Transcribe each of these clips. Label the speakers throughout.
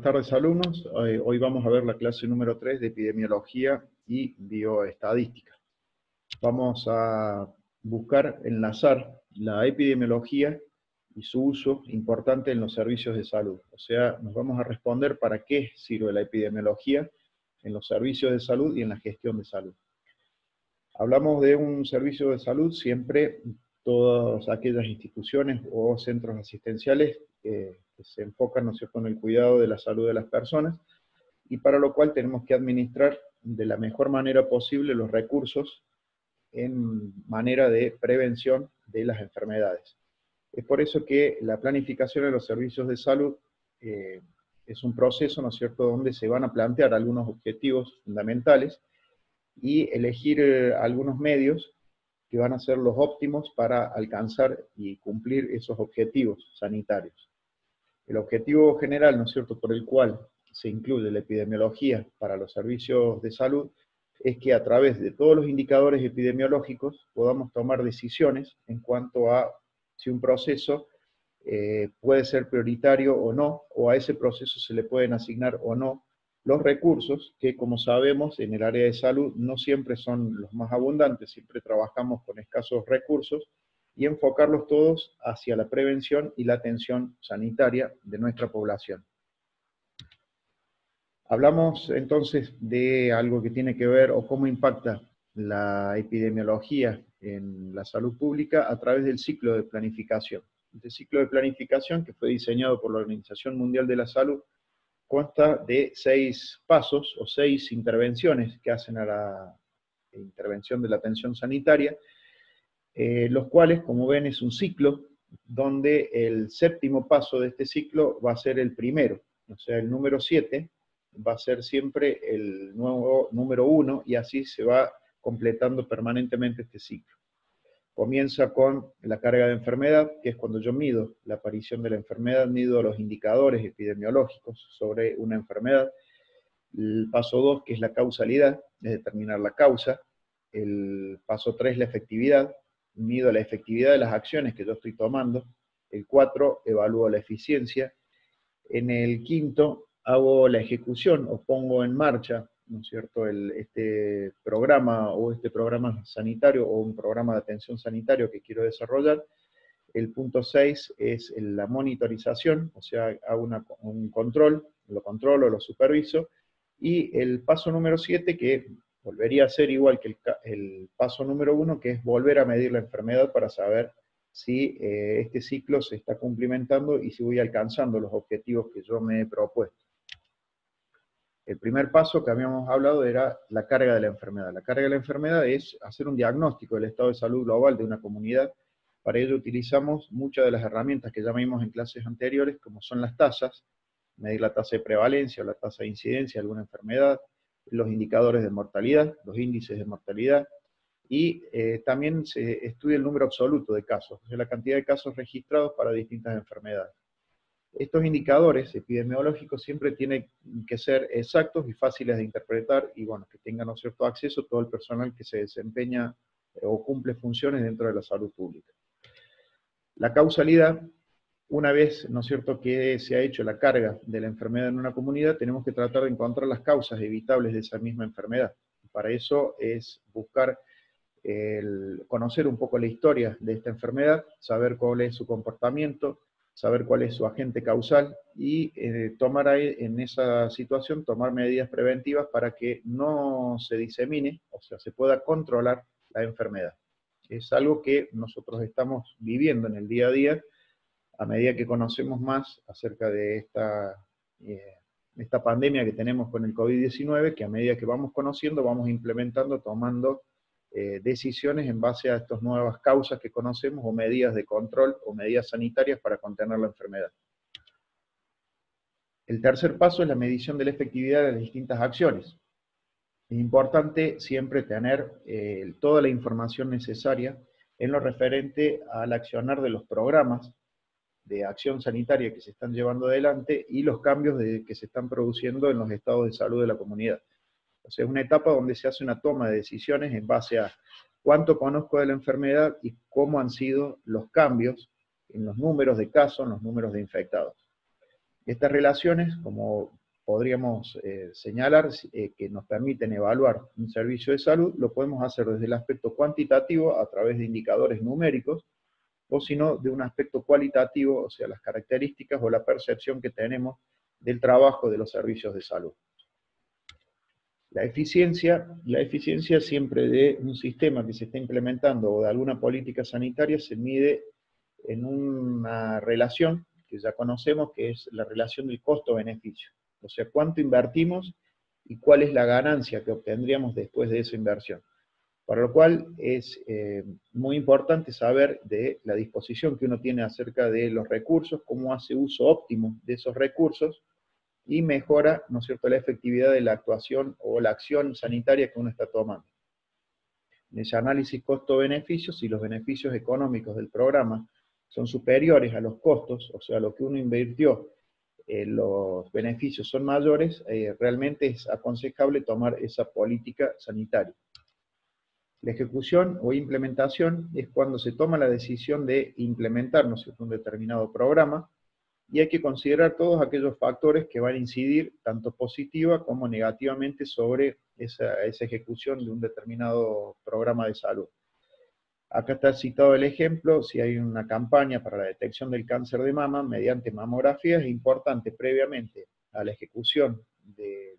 Speaker 1: Buenas tardes, alumnos. Hoy vamos a ver la clase número 3 de epidemiología y bioestadística. Vamos a buscar enlazar la epidemiología y su uso importante en los servicios de salud. O sea, nos vamos a responder para qué sirve la epidemiología en los servicios de salud y en la gestión de salud. Hablamos de un servicio de salud, siempre todas aquellas instituciones o centros asistenciales que se enfocan, ¿no es cierto?, en el cuidado de la salud de las personas, y para lo cual tenemos que administrar de la mejor manera posible los recursos en manera de prevención de las enfermedades. Es por eso que la planificación de los servicios de salud es un proceso, ¿no es cierto?, donde se van a plantear algunos objetivos fundamentales y elegir algunos medios que van a ser los óptimos para alcanzar y cumplir esos objetivos sanitarios. El objetivo general, ¿no es cierto?, por el cual se incluye la epidemiología para los servicios de salud, es que a través de todos los indicadores epidemiológicos podamos tomar decisiones en cuanto a si un proceso puede ser prioritario o no, o a ese proceso se le pueden asignar o no los recursos, que como sabemos en el área de salud no siempre son los más abundantes, siempre trabajamos con escasos recursos, y enfocarlos todos hacia la prevención y la atención sanitaria de nuestra población. Hablamos entonces de algo que tiene que ver o cómo impacta la epidemiología en la salud pública a través del ciclo de planificación. Este ciclo de planificación, que fue diseñado por la Organización Mundial de la Salud, consta de 6 pasos o 6 intervenciones que hacen a la intervención de la atención sanitaria, los cuales, como ven, es un ciclo donde el séptimo paso de este ciclo va a ser el primero, o sea, el número 7 va a ser siempre el nuevo número 1, y así se va completando permanentemente este ciclo. Comienza con la carga de enfermedad, que es cuando yo mido la aparición de la enfermedad, mido los indicadores epidemiológicos sobre una enfermedad. El paso 2, que es la causalidad, es determinar la causa. El paso 3, la efectividad, mido la efectividad de las acciones que yo estoy tomando. El 4, evalúo la eficiencia. En el quinto, hago la ejecución o pongo en marcha, ¿no es cierto?, este programa sanitario o un programa de atención sanitario que quiero desarrollar. El punto 6 es la monitorización, o sea, hago un control, lo controlo, lo superviso. Y el paso número 7, que volvería a ser igual que el paso número 1, que es volver a medir la enfermedad para saber si este ciclo se está cumplimentando y si voy alcanzando los objetivos que yo me he propuesto. El primer paso que habíamos hablado era la carga de la enfermedad. La carga de la enfermedad es hacer un diagnóstico del estado de salud global de una comunidad. Para ello utilizamos muchas de las herramientas que ya vimos en clases anteriores, como son las tasas, medir la tasa de prevalencia o la tasa de incidencia de alguna enfermedad, los indicadores de mortalidad, los índices de mortalidad, y también se estudia el número absoluto de casos, o sea, la cantidad de casos registrados para distintas enfermedades. Estos indicadores epidemiológicos siempre tienen que ser exactos y fáciles de interpretar, y bueno, que tengan, ¿no es cierto?, acceso todo el personal que se desempeña o cumple funciones dentro de la salud pública. La causalidad, una vez, ¿no es cierto?, que se ha hecho la carga de la enfermedad en una comunidad, tenemos que tratar de encontrar las causas evitables de esa misma enfermedad. Para eso es buscar conocer un poco la historia de esta enfermedad, saber cuál es su comportamiento, saber cuál es su agente causal y tomar ahí, en esa situación, tomar medidas preventivas para que no se disemine, o sea, se pueda controlar la enfermedad. Es algo que nosotros estamos viviendo en el día a día, a medida que conocemos más acerca de esta pandemia que tenemos con el COVID-19, que a medida que vamos conociendo, vamos implementando, tomando decisiones en base a estas nuevas causas que conocemos, o medidas de control, o medidas sanitarias para contener la enfermedad. El tercer paso es la medición de la efectividad de las distintas acciones. Es importante siempre tener toda la información necesaria en lo referente al accionar de los programas de acción sanitaria que se están llevando adelante y los cambios que se están produciendo en los estados de salud de la comunidad. O sea, es una etapa donde se hace una toma de decisiones en base a cuánto conozco de la enfermedad y cómo han sido los cambios en los números de casos, en los números de infectados. Estas relaciones, como podríamos señalar, que nos permiten evaluar un servicio de salud, lo podemos hacer desde el aspecto cuantitativo a través de indicadores numéricos, o si no, de un aspecto cualitativo, o sea, las características o la percepción que tenemos del trabajo de los servicios de salud. La eficiencia siempre de un sistema que se está implementando o de alguna política sanitaria se mide en una relación que ya conocemos, que es la relación del costo-beneficio. O sea, cuánto invertimos y cuál es la ganancia que obtendríamos después de esa inversión. Para lo cual es muy importante saber de la disposición que uno tiene acerca de los recursos, cómo hace uso óptimo de esos recursos, y mejora, ¿no es cierto?, la efectividad de la actuación o la acción sanitaria que uno está tomando. En ese análisis costo-beneficio, si los beneficios económicos del programa son superiores a los costos, o sea, lo que uno invirtió, los beneficios son mayores, realmente es aconsejable tomar esa política sanitaria. La ejecución o implementación es cuando se toma la decisión de implementar, ¿no es cierto?, un determinado programa, y hay que considerar todos aquellos factores que van a incidir tanto positiva como negativamente sobre esa ejecución de un determinado programa de salud. Acá está citado el ejemplo: si hay una campaña para la detección del cáncer de mama mediante mamografía, es importante previamente a la ejecución de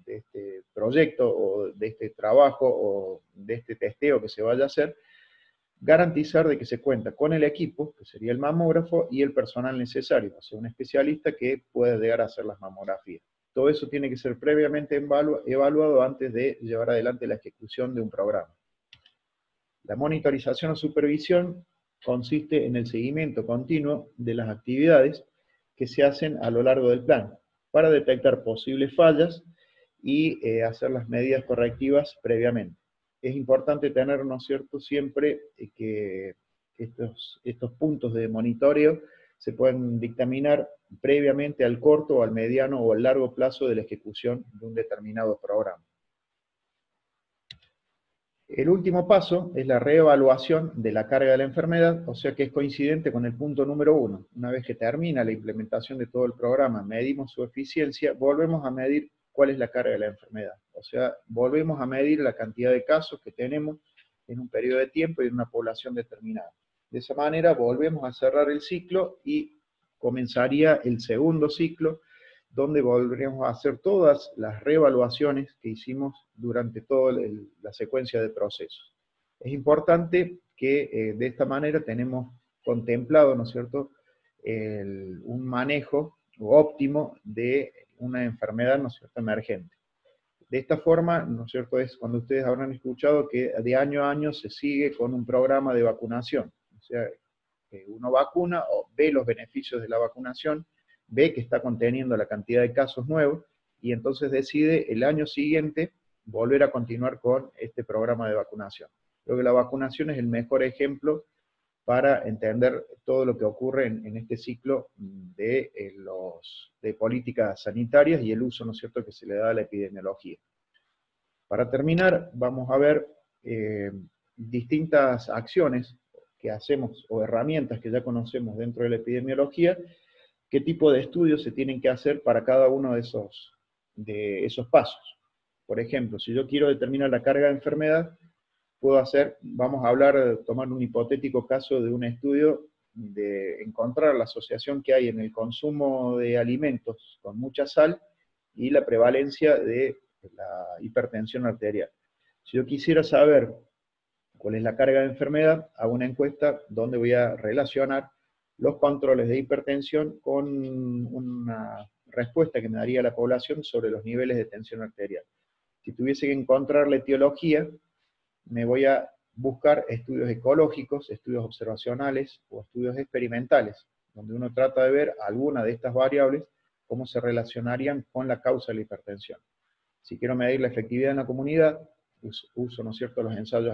Speaker 1: este proyecto o de este trabajo o de este testeo que se vaya a hacer, garantizar de que se cuenta con el equipo, que sería el mamógrafo, y el personal necesario, o sea, un especialista que pueda llegar a hacer las mamografías. Todo eso tiene que ser previamente evaluado antes de llevar adelante la ejecución de un programa. La monitorización o supervisión consiste en el seguimiento continuo de las actividades que se hacen a lo largo del plan, para detectar posibles fallas y hacer las medidas correctivas previamente. Es importante tener, ¿no es cierto?, siempre que estos puntos de monitoreo se pueden dictaminar previamente al corto, al mediano o al largo plazo de la ejecución de un determinado programa. El último paso es la reevaluación de la carga de la enfermedad, o sea que es coincidente con el punto número 1. Una vez que termina la implementación de todo el programa, medimos su eficiencia, volvemos a medir cuál es la carga de la enfermedad. O sea, volvemos a medir la cantidad de casos que tenemos en un periodo de tiempo y en una población determinada. De esa manera volvemos a cerrar el ciclo y comenzaría el segundo ciclo, donde volveremos a hacer todas las reevaluaciones que hicimos durante toda la secuencia de procesos. Es importante que de esta manera tenemos contemplado, ¿no es cierto?, un manejo óptimo de una enfermedad, ¿no es cierto?, emergente. De esta forma, ¿no es cierto?, es cuando ustedes habrán escuchado que de año a año se sigue con un programa de vacunación. O sea, uno vacuna o ve los beneficios de la vacunación, ve que está conteniendo la cantidad de casos nuevos, y entonces decide el año siguiente volver a continuar con este programa de vacunación. Creo que la vacunación es el mejor ejemplo para entender todo lo que ocurre en este ciclo de políticas sanitarias y el uso, ¿no es cierto?, que se le da a la epidemiología. Para terminar, vamos a ver distintas acciones que hacemos o herramientas que ya conocemos dentro de la epidemiología, qué tipo de estudios se tienen que hacer para cada uno de esos pasos. Por ejemplo, si yo quiero determinar la carga de enfermedad, vamos a tomar un hipotético caso de un estudio de encontrar la asociación que hay en el consumo de alimentos con mucha sal y la prevalencia de la hipertensión arterial. Si yo quisiera saber cuál es la carga de enfermedad, hago una encuesta donde voy a relacionar los controles de hipertensión con una respuesta que me daría la población sobre los niveles de tensión arterial. Si tuviese que encontrar la etiología, me voy a buscar estudios ecológicos, estudios observacionales o estudios experimentales, donde uno trata de ver alguna de estas variables, cómo se relacionarían con la causa de la hipertensión. Si quiero medir la efectividad en la comunidad, uso, ¿no es cierto?, los ensayos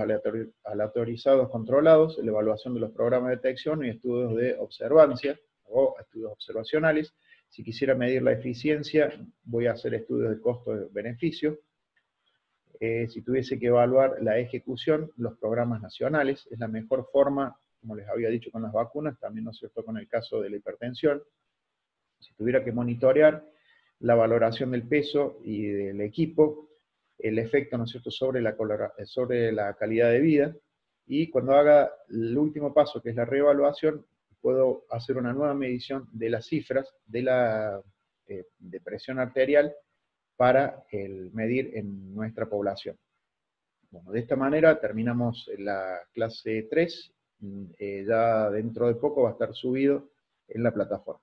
Speaker 1: aleatorizados controlados, la evaluación de los programas de detección y estudios de observancia o estudios observacionales. Si quisiera medir la eficiencia, voy a hacer estudios de costo-beneficio. Si tuviese que evaluar la ejecución, los programas nacionales, es la mejor forma, como les había dicho con las vacunas, también, ¿no es cierto?, con el caso de la hipertensión. Si tuviera que monitorear la valoración del peso y del equipo, el efecto, ¿no es cierto?, sobre la calidad de vida, y cuando haga el último paso, que es la reevaluación, puedo hacer una nueva medición de las cifras de presión arterial para medir en nuestra población. Bueno, de esta manera terminamos la clase 3, ya dentro de poco va a estar subido en la plataforma.